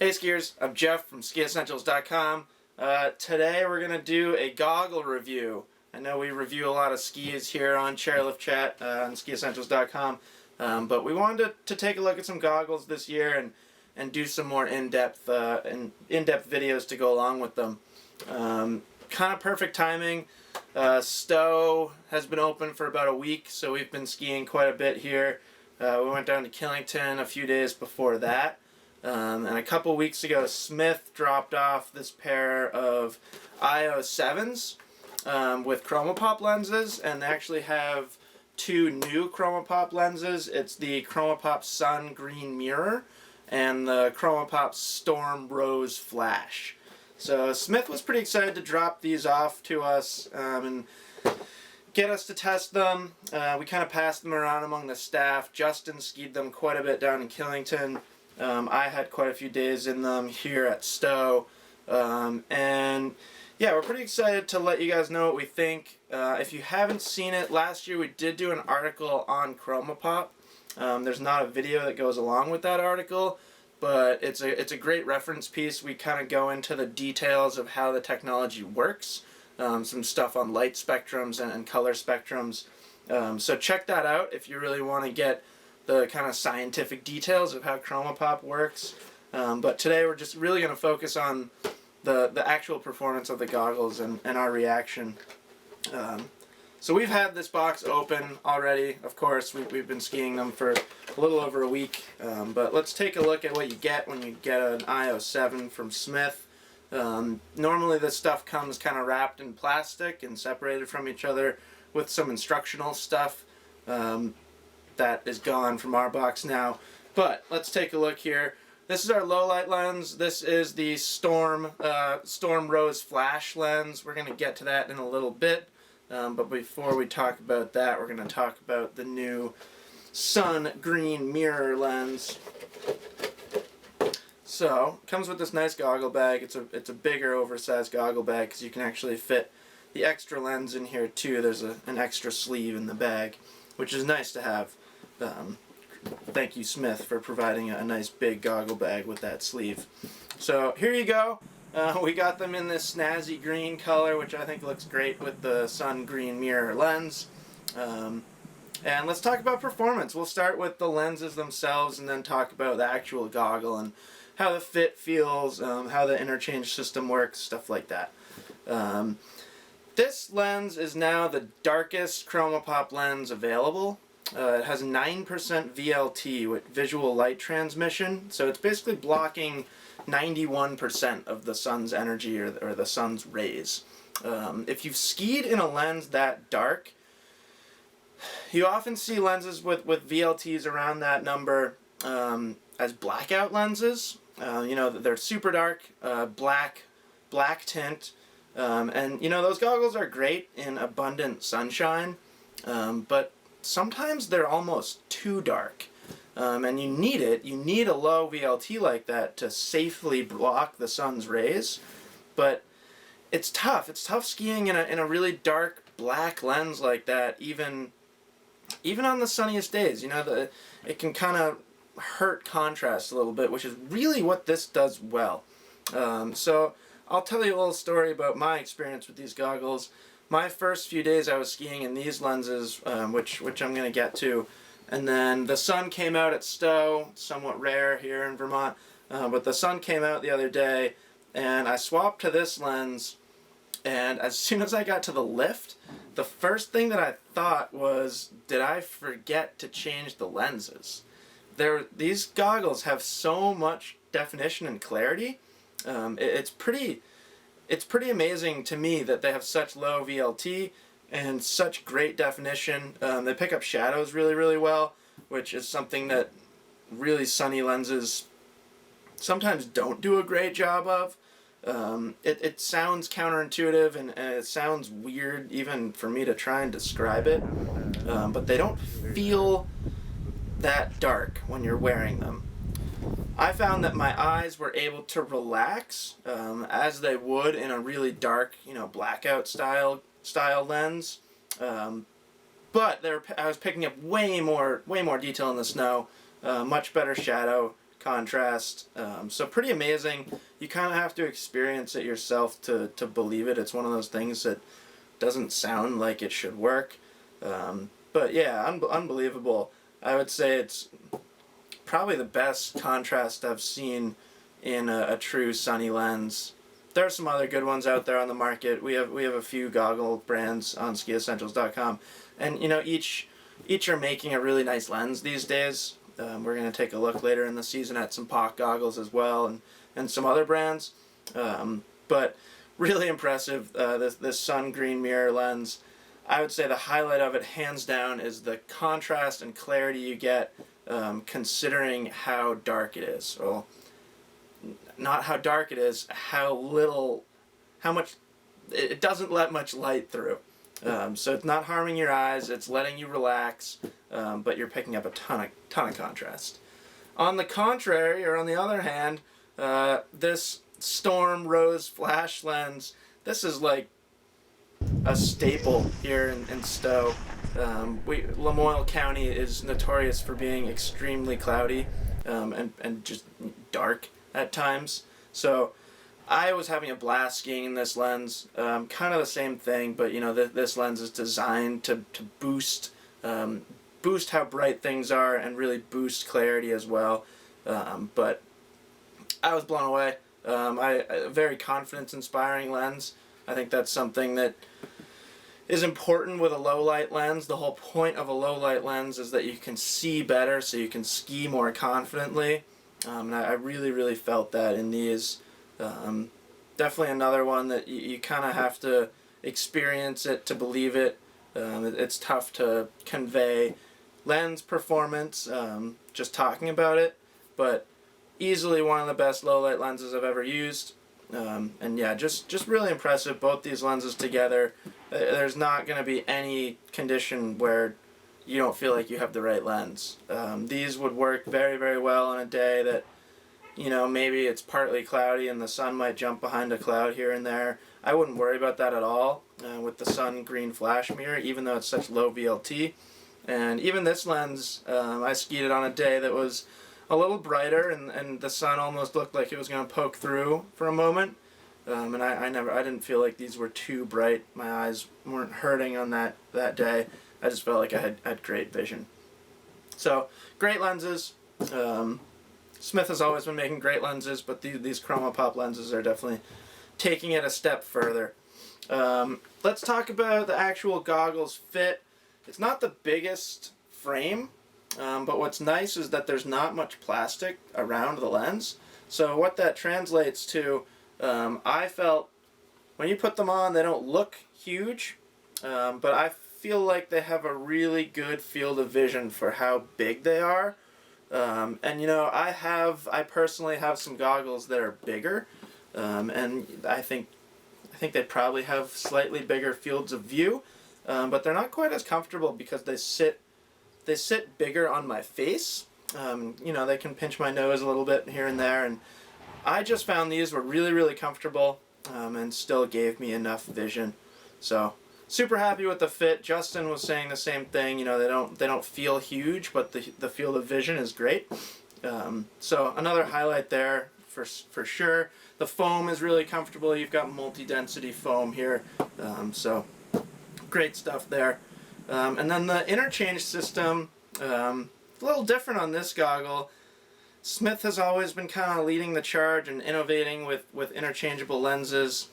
Hey skiers, I'm Jeff from skiessentials.com. Today we're going to do a goggle review. I know we review a lot of skis here on Chairlift Chat on skiessentials.com, but we wanted to take a look at some goggles this year and do some more in-depth videos to go along with them. Kind of perfect timing. Stowe has been open for about a week, so we've been skiing quite a bit here. We went down to Killington a few days before that. And a couple weeks ago, Smith dropped off this pair of IO7s with ChromaPop lenses, and they actually have two new ChromaPop lenses. It's the ChromaPop Sun Green Mirror and the ChromaPop Storm Rose Flash. So Smith was pretty excited to drop these off to us and get us to test them. We kind of passed them around among the staff. Justin skied them quite a bit down in Killington. I had quite a few days in them here at Stowe, and yeah, we're pretty excited to let you guys know what we think. If you haven't seen it, last year we did do an article on ChromaPop. There's not a video that goes along with that article, but it's a great reference piece. We kind of go into the details of how the technology works, some stuff on light spectrums and color spectrums. So check that out if you really want to get the kind of scientific details of how ChromaPop works. But today we're just really going to focus on the actual performance of the goggles and our reaction. So we've had this box open already, of course. We've been skiing them for a little over a week. But let's take a look at what you get when you get an IO7 from Smith. Normally this stuff comes kind of wrapped in plastic and separated from each other with some instructional stuff. That is gone from our box now. But let's take a look here. This is our low light lens. This is the Storm Rose Flash lens. We're going to get to that in a little bit. But before we talk about that, we're going to talk about the new Sun Green Mirror lens. So, it comes with this nice goggle bag. It's a bigger, oversized goggle bag because you can actually fit the extra lens in here too. There's an extra sleeve in the bag, which is nice to have. Thank you, Smith, for providing a nice big goggle bag with that sleeve. So here you go. We got them in this snazzy green color, which I think looks great with the Sun Green Mirror lens. And let's talk about performance. We'll start with the lenses themselves and then talk about the actual goggle and how the fit feels, how the interchange system works, stuff like that. This lens is now the darkest ChromaPop lens available. It has 9% VLT with visual light transmission, so it's basically blocking 91% of the sun's energy or the sun's rays. If you've skied in a lens that dark, you often see lenses with VLTs around that number as blackout lenses. You know, they're super dark, black tint, and you know, those goggles are great in abundant sunshine, but sometimes they're almost too dark, and you need a low VLT like that to safely block the sun's rays. But it's tough skiing in a really dark black lens like that, even on the sunniest days. You know, it can kind of hurt contrast a little bit, which is really what this does well. So I'll tell you a little story about my experience with these goggles. My first few days I was skiing in these lenses, which I'm going to get to, and then the sun came out at Stowe, somewhat rare here in Vermont, but the sun came out the other day, and I swapped to this lens, and as soon as I got to the lift, the first thing that I thought was, did I forget to change the lenses? These goggles have so much definition and clarity. It's pretty amazing to me that they have such low VLT and such great definition. They pick up shadows really, really well, which is something that really sunny lenses sometimes don't do a great job of. It sounds counterintuitive and it sounds weird even for me to try and describe it, but they don't feel that dark when you're wearing them. I found that my eyes were able to relax as they would in a really dark, you know, blackout style lens. But I was picking up way more detail in the snow, much better shadow, contrast. So pretty amazing. You kind of have to experience it yourself to believe it. It's one of those things that doesn't sound like it should work. But yeah, unbelievable. I would say it's probably the best contrast I've seen in a true sunny lens. There are some other good ones out there on the market. We have a few goggle brands on skiessentials.com, and each are making a really nice lens these days. We're going to take a look later in the season at some POC goggles as well, and some other brands. But really impressive, this sun green mirror lens. I would say the highlight of it, hands down, is the contrast and clarity you get considering how dark it is. Well, not how dark it is, how much, it doesn't let much light through. So it's not harming your eyes, it's letting you relax, but you're picking up a ton of contrast. On the contrary, or on the other hand, this Storm Rose Flash lens, this is like a staple here in Stowe. Lamoille County is notorious for being extremely cloudy and just dark at times. So I was having a blast skiing in this lens. Kind of the same thing, but this lens is designed to boost how bright things are and really boost clarity as well. But I was blown away. A very confidence-inspiring lens. I think that's something that is important with a low light lens. The whole point of a low light lens is that you can see better, so you can ski more confidently. And I really felt that in these. Definitely another one that you kind of have to experience it to believe it. It's tough to convey lens performance just talking about it, but easily one of the best low light lenses I've ever used. And yeah, just really impressive, both these lenses together. There's not going to be any condition where you don't feel like you have the right lens. These would work very well on a day that maybe it's partly cloudy and the sun might jump behind a cloud here and there. I wouldn't worry about that at all with the sun green flash mirror, even though it's such low VLT. And even this lens, I skied it on a day that was a little brighter, and the sun almost looked like it was going to poke through for a moment. And I didn't feel like these were too bright. My eyes weren't hurting on that day. I just felt like I had great vision. So, great lenses. Smith has always been making great lenses, but these ChromaPop lenses are definitely taking it a step further. Let's talk about the actual goggles fit. It's not the biggest frame, but what's nice is that there's not much plastic around the lens. So what that translates to, I felt when you put them on, they don't look huge, but I feel like they have a really good field of vision for how big they are. And I personally have some goggles that are bigger, and I think they probably have slightly bigger fields of view, but they're not quite as comfortable because they sit bigger on my face. They can pinch my nose a little bit here and there, and I just found these were really comfortable, and still gave me enough vision. So super happy with the fit. Justin was saying the same thing. They don't feel huge, but the field of vision is great. So another highlight there for sure. The foam is really comfortable. You've got multi-density foam here, so great stuff there. And then the interchange system, a little different on this goggle. Smith has always been kind of leading the charge and innovating with interchangeable lenses.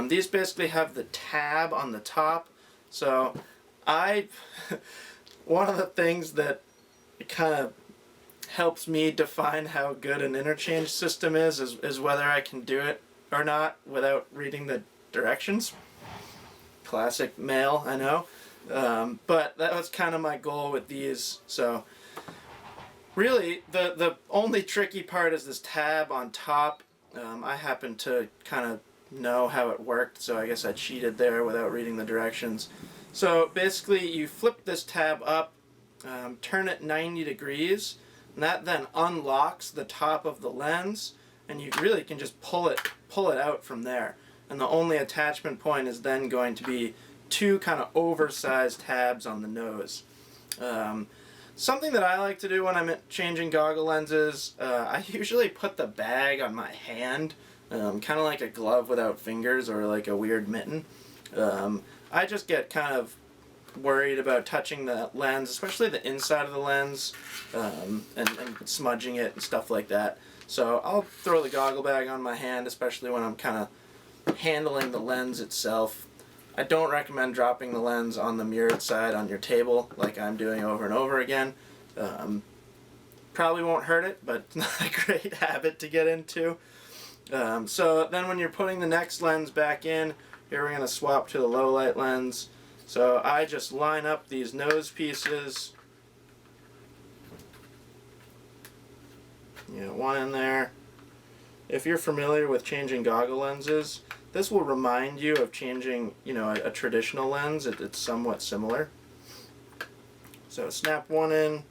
These basically have the tab on the top. So one of the things that kind of helps me define how good an interchange system is whether I can do it or not without reading the directions. Classic male, I know. But that was kind of my goal with these. So really, the only tricky part is this tab on top. I happen to kind of know how it worked, so I guess I cheated there without reading the directions. So basically, you flip this tab up, turn it 90 degrees, and that then unlocks the top of the lens, and you really can just pull it out from there. And the only attachment point is then going to be two kind of oversized tabs on the nose. Something that I like to do when I'm changing goggle lenses, I usually put the bag on my hand, kind of like a glove without fingers or like a weird mitten. I just get kind of worried about touching the lens, especially the inside of the lens, and smudging it and stuff like that. So I'll throw the goggle bag on my hand, especially when I'm kind of handling the lens itself. I don't recommend dropping the lens on the mirrored side on your table like I'm doing over and over again. Probably won't hurt it, but it's not a great habit to get into. So then when you're putting the next lens back in, here we're going to swap to the low light lens. So I just line up these nose pieces. One in there. If you're familiar with changing goggle lenses, this will remind you of changing, a traditional lens. It's somewhat similar. So snap one in.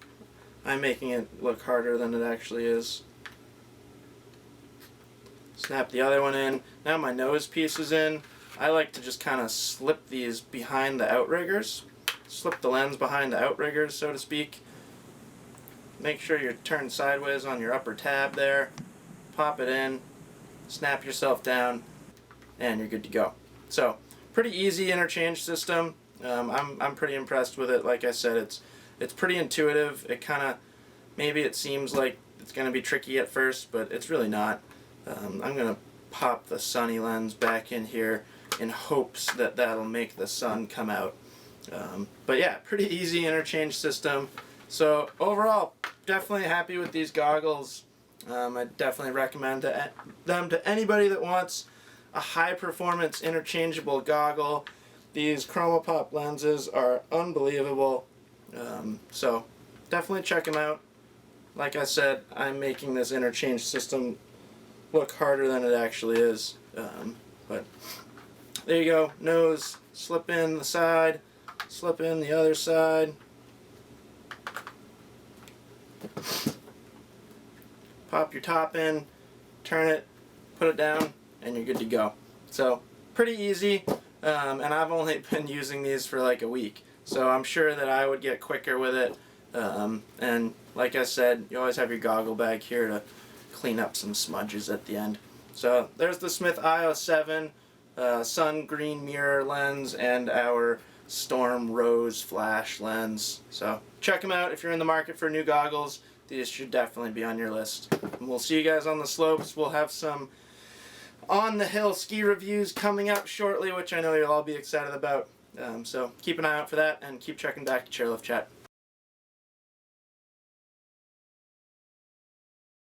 I'm making it look harder than it actually is. Snap the other one in. Now my nose piece is in. I like to just kind of slip these behind the outriggers. Slip the lens behind the outriggers, so to speak. Make sure you're turned sideways on your upper tab there. Pop it in. Snap yourself down. And you're good to go. So, pretty easy interchange system. I'm pretty impressed with it. Like I said, it's pretty intuitive. It kind of, maybe it seems like it's going to be tricky at first, but it's really not. I'm going to pop the sunny lens back in here in hopes that that'll make the sun come out. But yeah, pretty easy interchange system. So overall, definitely happy with these goggles. I definitely recommend them to anybody that wants a high-performance interchangeable goggle. These ChromaPop lenses are unbelievable. So definitely check them out. Like I said, I'm making this interchange system look harder than it actually is. But there you go. Nose, slip in the side, slip in the other side. Pop your top in, turn it, put it down, and you're good to go. So pretty easy, and I've only been using these for like a week, so I'm sure that I would get quicker with it. And like I said, you always have your goggle bag here to clean up some smudges at the end. So there's the Smith IO7 sun green mirror lens and our Storm Rose flash lens. So check them out if you're in the market for new goggles. These should definitely be on your list. And we'll see you guys on the slopes. We'll have some on the hill ski reviews coming up shortly, which I know you'll all be excited about. So keep an eye out for that and keep checking back to Chairlift Chat.